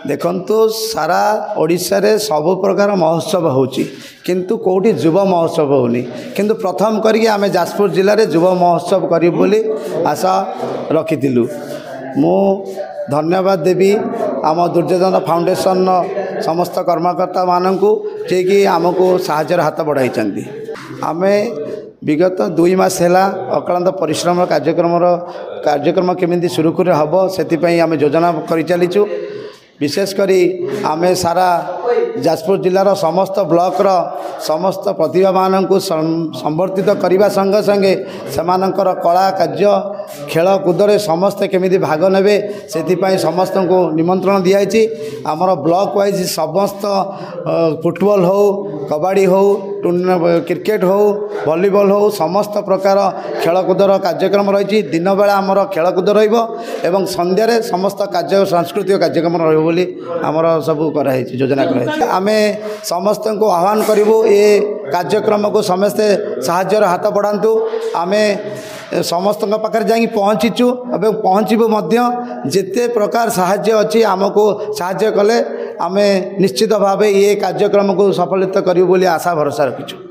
देखु सारा ओडिशा रे सब प्रकार महोत्सव होची किंतु कोठी युवा महोत्सव होनी किंतु प्रथम करी आमे जाजपुर जिले में युवा महोत्सव करी बोली आशा रखिथिलु। मु धन्यवाद देवी आम दुर्योधन फाउंडेशन समस्त कर्मकर्ता मानू जे कि आमको साहाय्य हाथ बढ़ाई। आमे विगत 2 मास है अक्लांत परिश्रम कार्यक्रम केमी सुरुखुरे हम से आम योजना कर चलीचु। विशेषकरी आमे सारा जाजपुर जिलार समस्त ब्लॉक समस्त प्रतिभा मानू संवर्धित करने संगे संगे सेमानंकर कला कार्य खेल कूदे समस्ते केमी भाग ने से समस्त को निमंत्रण दिखाई। आमर ब्लॉक वाइज समस्त फुटबॉल हो कबड्डी हो क्रिकेट हो वॉलीबॉल हो समस्त प्रकार खेलकूदर कार्यक्रम रही। दिन बेला आमर खेलकूद रही संध्यारे समस्त कार्य सांस्कृतिक कार्यक्रम रही आमर सब कराई योजना कराई। आमे समस्त को आह्वान करूँ ये कार्यक्रम को समस्ते साहाय्यर हाथ बढ़ातु। आमे समस्त पाखे जा पहुँचीचु और पहुँचबू जिते प्रकार साहाय्य अच्छी आमको साहाय्य कले आमे निश्चित भाव ये कार्यक्रम को सफलित करूँ बोली आशा भरोसा रखीचु।